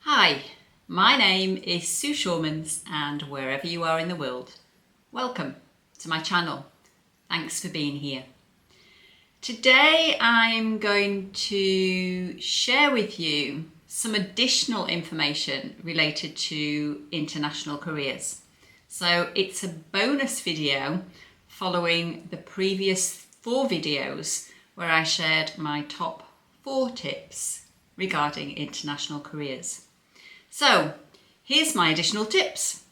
Hi, my name is Sue Shawmans, and wherever you are in the world, welcome to my channel. Thanks for being here. Today I'm going to share with you some additional information related to international careers. So it's a bonus video following the previous 4 videos where I shared my top 4 tips regarding international careers. So here's my additional tips.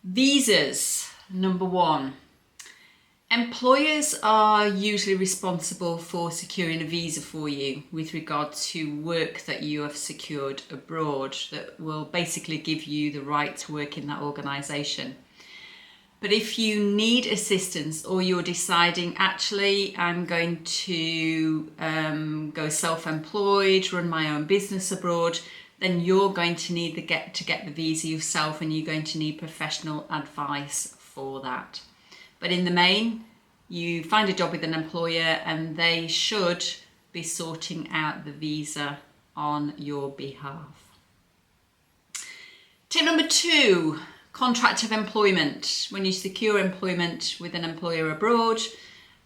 Visas, number 1. Employers are usually responsible for securing a visa for you with regard to work that you have secured abroad that will basically give you the right to work in that organisation. But if you need assistance or you're deciding, actually, I'm going to go self-employed, run my own business abroad, then you're going to need to get the visa yourself, and you're going to need professional advice for that. But in the main, you find a job with an employer and they should be sorting out the visa on your behalf. Tip number 2, contract of employment. When you secure employment with an employer abroad,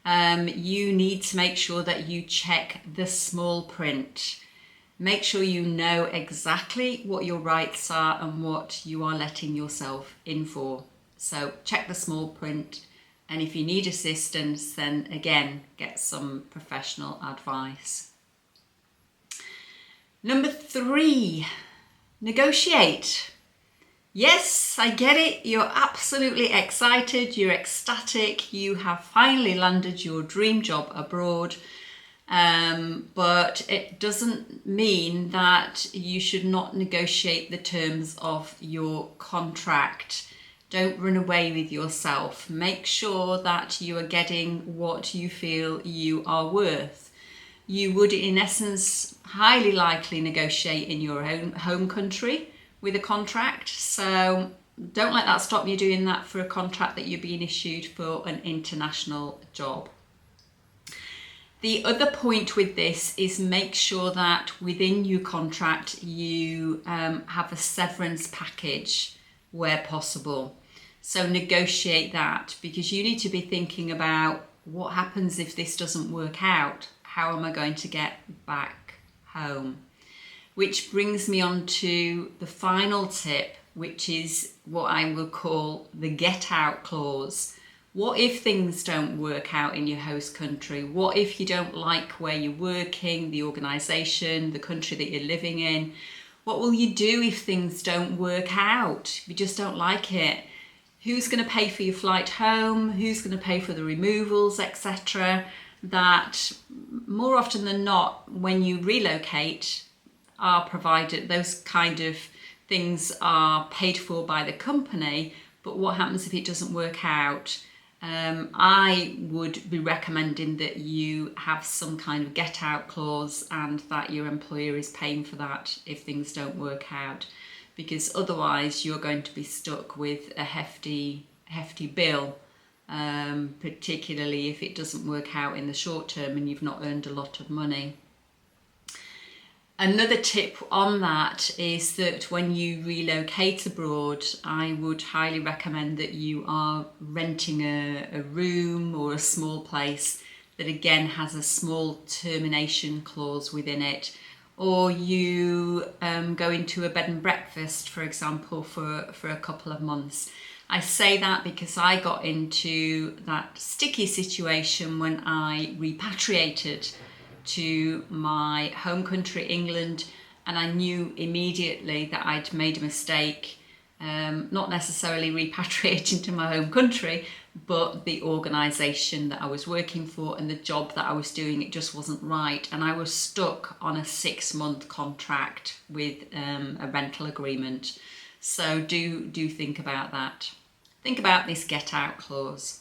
you need to make sure that you check the small print. Make sure you know exactly what your rights are and what you are letting yourself in for. So check the small print, and if you need assistance, then again, get some professional advice. Number 3, negotiate. Yes, I get it. You're absolutely excited. You're ecstatic. You have finally landed your dream job abroad. But it doesn't mean that you should not negotiate the terms of your contract. Don't run away with yourself. Make sure that you are getting what you feel you are worth. You would, in essence, highly likely negotiate in your own home country with a contract. So don't let that stop you doing that for a contract that you're being issued for an international job. The other point with this is make sure that within your contract you have a severance package where possible. So negotiate that, because you need to be thinking about what happens if this doesn't work out. How am I going to get back home? Which brings me on to the final tip, which is what I will call the get out clause. What if things don't work out in your host country? What if you don't like where you're working, the organisation, the country that you're living in? What will you do if things don't work out? If you just don't like it? Who's going to pay for your flight home? Who's going to pay for the removals, etc.? That more often than not, when you relocate, are provided, those kind of things are paid for by the company. But what happens if it doesn't work out? I would be recommending that you have some kind of get out clause and that your employer is paying for that if things don't work out, because otherwise you're going to be stuck with a hefty bill, particularly if it doesn't work out in the short term and you've not earned a lot of money. Another tip on that is that when you relocate abroad, I would highly recommend that you are renting a room or a small place that again has a small termination clause within it, or you go into a bed and breakfast, for example, for a couple of months. I say that because I got into that sticky situation when I repatriated to my home country, England, and I knew immediately that I'd made a mistake, not necessarily repatriating to my home country, but the organisation that I was working for and the job that I was doing, it just wasn't right, and I was stuck on a 6-month contract with a rental agreement. So do think about that. Think about this get out clause.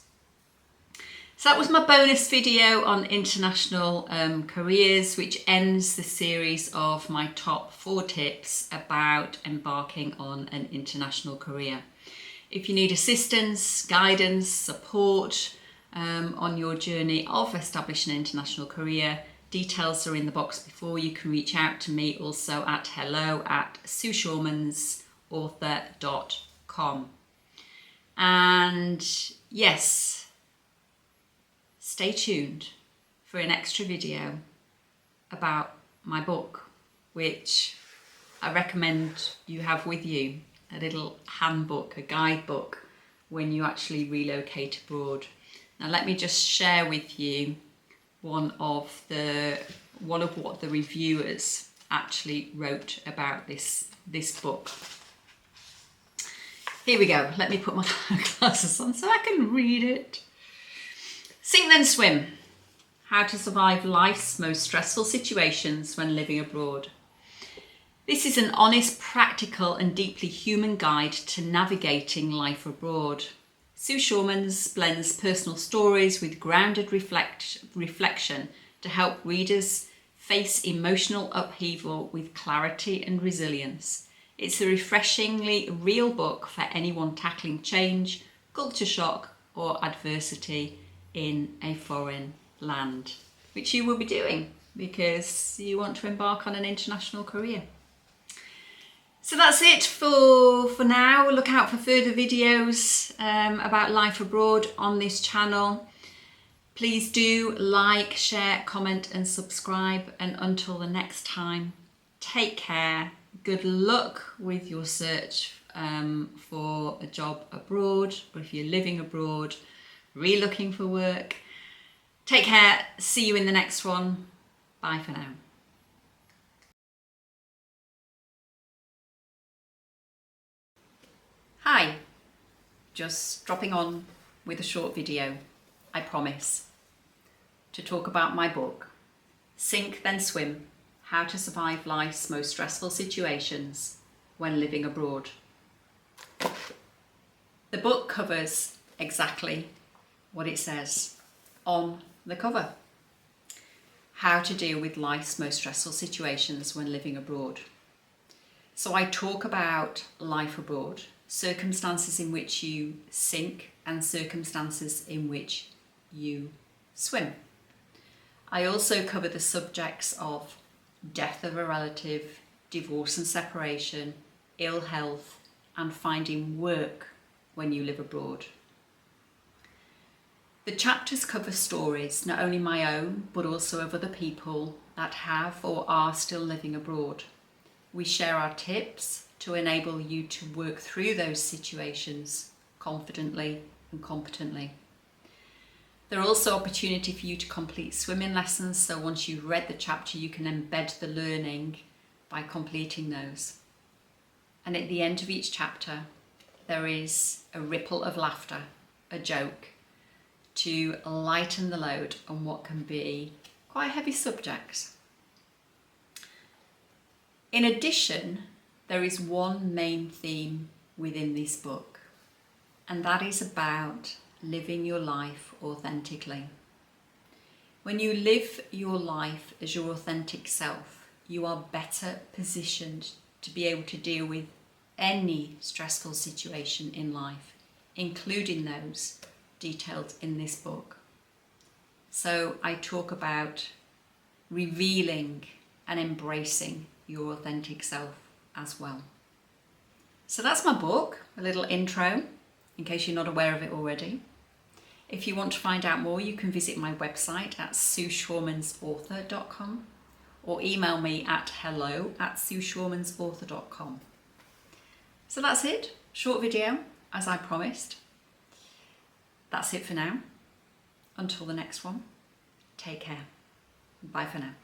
So that was my bonus video on international careers, which ends the series of my top 4 tips about embarking on an international career. If you need assistance, guidance, support on your journey of establishing an international career, Details are in the box before. You can reach out to me also at hello@sueshormansauthor.com. And yes, stay tuned for an extra video about my book, which I recommend you have with you, a little handbook, a guidebook when you actually relocate abroad. Now let me just share with you one of what the reviewers actually wrote about this book. Here we go. Let me put my glasses on so I can read it. Sink Then Swim: How to Survive Life's Most Stressful Situations When Living Abroad. This is an honest, practical and deeply human guide to navigating life abroad. Sue Shormans blends personal stories with grounded reflection to help readers face emotional upheaval with clarity and resilience. It's a refreshingly real book for anyone tackling change, culture shock or adversity in a foreign land, which you will be doing because you want to embark on an international career. So that's it for now. Look out for further videos about life abroad on this channel. Please do like, share, comment and subscribe. And until the next time, take care. Good luck with your search for a job abroad, or if you're living abroad, re-looking for work. Take care. See you in the next one. Bye for now. Hi, just dropping on with a short video, I promise, to talk about my book, Sink Then Swim: How to Survive Life's Most Stressful Situations When Living Abroad. The book covers exactly what it says on the cover: how to deal with life's most stressful situations when living abroad. So I talk about life abroad, circumstances in which you sink and circumstances in which you swim. I also cover the subjects of death of a relative, divorce and separation, ill health, and finding work when you live abroad. The chapters cover stories, not only my own, but also of other people that have or are still living abroad. We share our tips to enable you to work through those situations confidently and competently. There are also opportunity for you to complete swimming lessons, so once you've read the chapter you can embed the learning by completing those. And at the end of each chapter there is a ripple of laughter, a joke, to lighten the load on what can be quite heavy subjects. In addition, there is one main theme within this book, and that is about living your life authentically. When you live your life as your authentic self, you are better positioned to be able to deal with any stressful situation in life, including those detailed in this book. So I talk about revealing and embracing your authentic self as well. So that's my book, a little intro in case you're not aware of it already. If you want to find out more, you can visit my website at sueshormansauthor.com or email me at hello@sueshormansauthor.com. So that's it, short video as I promised. That's it for now. Until the next one, take care. Bye for now.